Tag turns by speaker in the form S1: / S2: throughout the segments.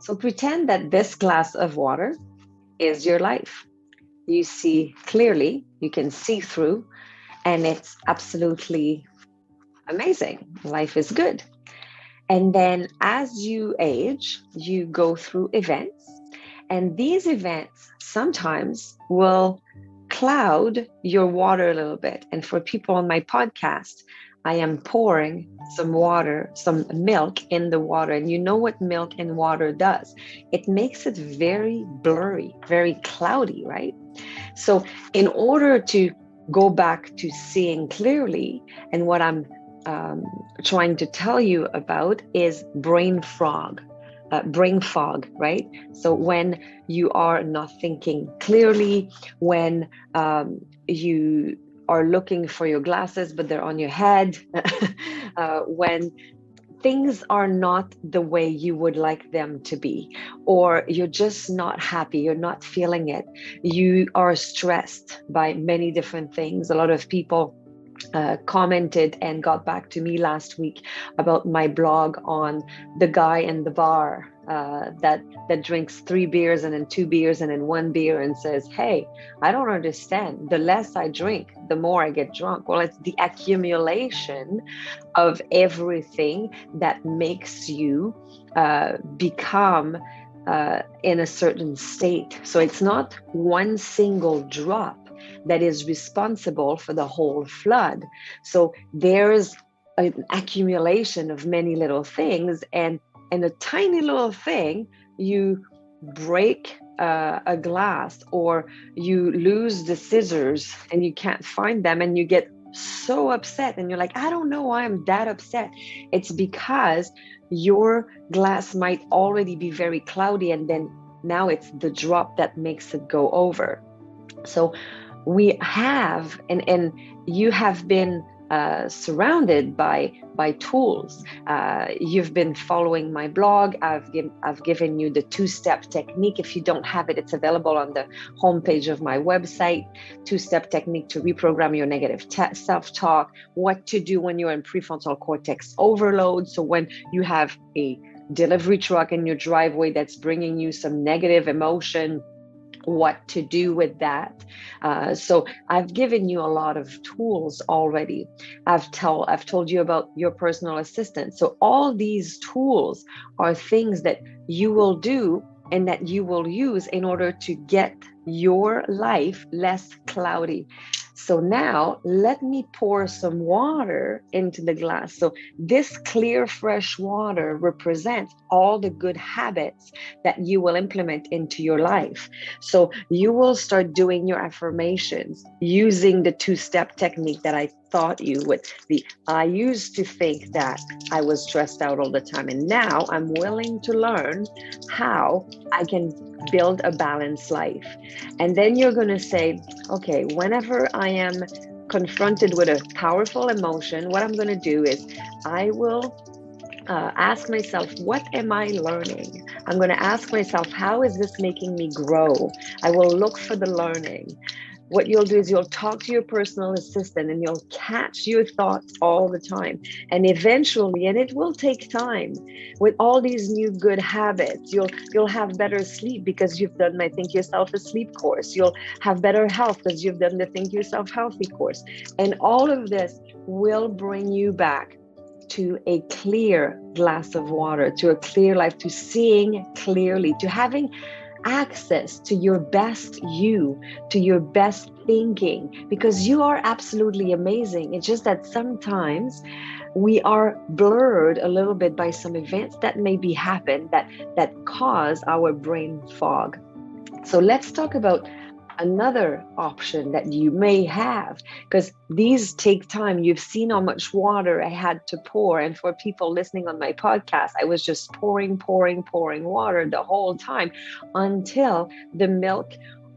S1: So pretend that this glass of water is your life. You see clearly, you can see through, and it's absolutely amazing. Life is good. And then as you age, you go through events, and these events sometimes will cloud your water a little bit. And for people on my podcast, I am pouring some water, some milk in the water. And you know what milk and water does? It makes it very blurry, very cloudy, right? So, in order to go back to seeing clearly, and what I'm um, trying to tell you about is brain fog, right? So when you are not thinking clearly, when you are looking for your glasses but they're on your head, when things are not the way you would like them to be, or you're just not happy, you're not feeling it, you are stressed by many different things. A lot of people commented and got back to me last week about my blog on the guy in the bar that drinks 3 beers and then 2 beers and then 1 beer and says, "Hey, I don't understand. The less I drink, the more I get drunk." Well, it's the accumulation of everything that makes you become in a certain state. So it's not one single drop that is responsible for the whole flood. So there's an accumulation of many little things, and a tiny little thing, you break a glass, or you lose the scissors and you can't find them, and you get so upset, and you're like, "I don't know why I'm that upset." It's because your glass might already be very cloudy, and then now it's the drop that makes it go over. So we have, and you have been surrounded by tools. You've been following my blog. I've given you the 2-step technique. If you don't have it, it's available on the homepage of my website. 2-step technique to reprogram your negative self-talk. What to do when you're in prefrontal cortex overload. So when you have a delivery truck in your driveway that's bringing you some negative emotion, what to do with that. So I've given you a lot of tools already. I've told you about your personal assistant. So all these tools are things that you will do and that you will use in order to get your life less cloudy. So now let me pour some water into the glass. So this clear, fresh water represents all the good habits that you will implement into your life. So you will start doing your affirmations using the 2-step technique that I taught you with I used to think that I was stressed out all the time, and now I'm willing to learn how I can build a balanced life. And then you're going to say, okay, whenever I am confronted with a powerful emotion, what I'm going to do is I will ask myself, what am I learning? I'm going to ask myself, how is this making me grow? I will look for the learning. What you'll do is you'll talk to your personal assistant, and you'll catch your thoughts all the time. And eventually, and it will take time, with all these new good habits, you'll have better sleep because you've done my Think Yourself Asleep course. You'll have better health because you've done the Think Yourself Healthy course. And all of this will bring you back to a clear glass of water, to a clear life, to seeing clearly, to having access to your best you, to your best thinking, because you are absolutely amazing. It's just that sometimes we are blurred a little bit by some events that maybe happen that cause our brain fog. So let's talk about another option that you may have, because these take time. You've seen how much water I had to pour, and for people listening on my podcast, I was just pouring water the whole time until the milk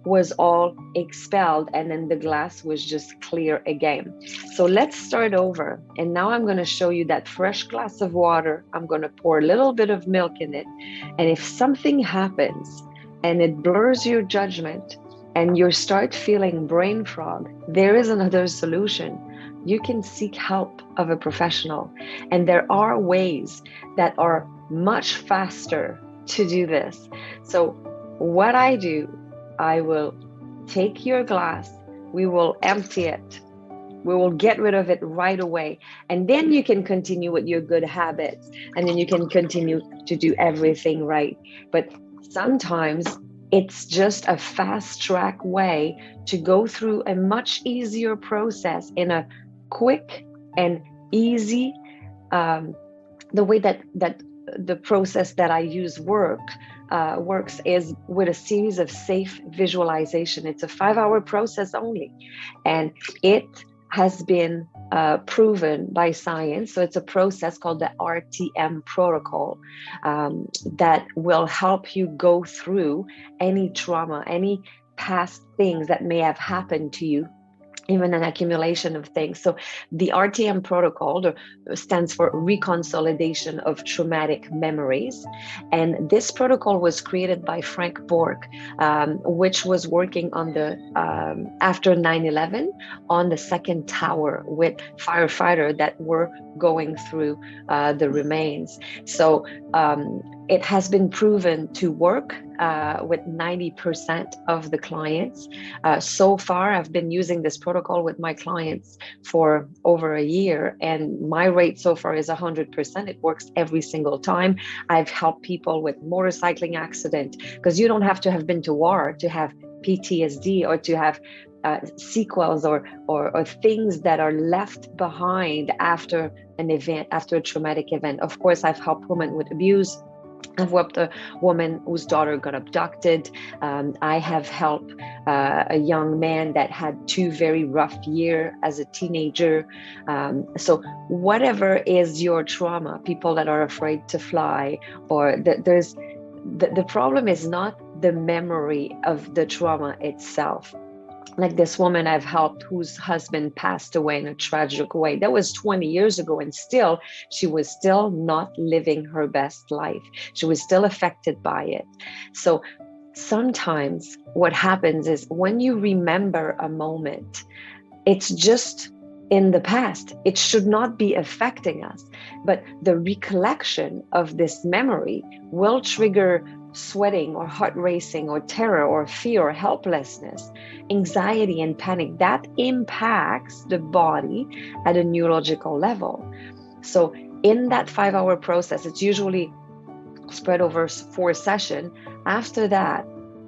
S1: was all expelled, and then the glass was just clear again. So let's start over, and now I'm going to show you that fresh glass of water. I'm going to pour a little bit of milk in it, and if something happens and it blurs your judgment and you start feeling brain fog, there is another solution. You can seek help of a professional. And there are ways that are much faster to do this. So what I do, I will take your glass, we will empty it, we will get rid of it right away, and then you can continue with your good habits, and then you can continue to do everything right. But sometimes it's just a fast track way to go through a much easier process in a quick and easy the way that the process that I use works is with a series of safe visualization. It's a 5-hour process only, and it has been proven by science. So it's a process called the RTM protocol that will help you go through any trauma, any past things that may have happened to you, even an accumulation of things. So the RTM protocol stands for Reconsolidation of Traumatic Memories. And this protocol was created by Frank Bork, which was working on the, after 9/11, on the second tower with firefighters that were going through the remains. So it has been proven to work with 90% of the clients. So far, I've been using this protocol with my clients for over a year, and my rate so far is 100%. It works every single time. I've helped people with motorcycling accident, because you don't have to have been to war to have PTSD or to have sequels or things that are left behind after an event, after a traumatic event. Of course, I've helped women with abuse. I've helped a woman whose daughter got abducted. I have helped a young man that had 2 very rough years as a teenager. So whatever is your trauma, people that are afraid to fly, or the problem is not the memory of the trauma itself. Like this woman I've helped whose husband passed away in a tragic way. That was 20 years ago, and still, she was still not living her best life. She was still affected by it. So sometimes what happens is when you remember a moment, it's just in the past. It should not be affecting us. But the recollection of this memory will trigger sweating or heart racing or terror or fear or helplessness, anxiety and panic. That impacts the body at a neurological level. So in that 5-hour process, it's usually spread over 4 sessions. After that,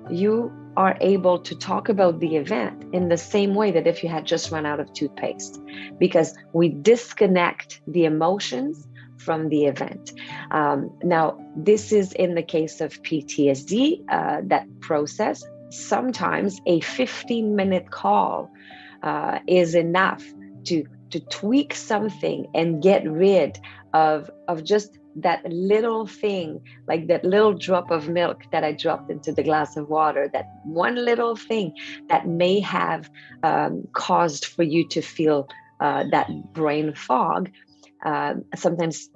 S1: you are able to talk about the event in the same way that if you had just run out of toothpaste, because we disconnect the emotions from the event. Now, this is in the case of PTSD, that process. Sometimes a 15-minute call is enough to tweak something and get rid of just that little thing, like that little drop of milk that I dropped into the glass of water, that one little thing that may have caused for you to feel that brain fog. Sometimes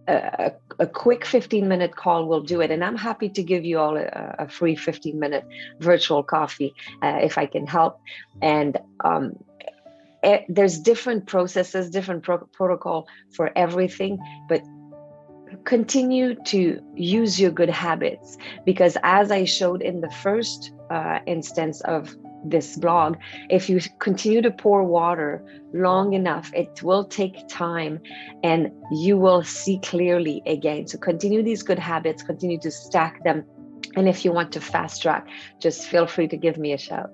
S1: a quick 15-minute call will do it. And I'm happy to give you all a free 15-minute virtual coffee if I can help. And there's different processes, different protocol for everything, but continue to use your good habits, because as I showed in the first instance of this blog, if you continue to pour water long enough, it will take time and you will see clearly again. So continue these good habits, continue to stack them. And if you want to fast track, just feel free to give me a shout.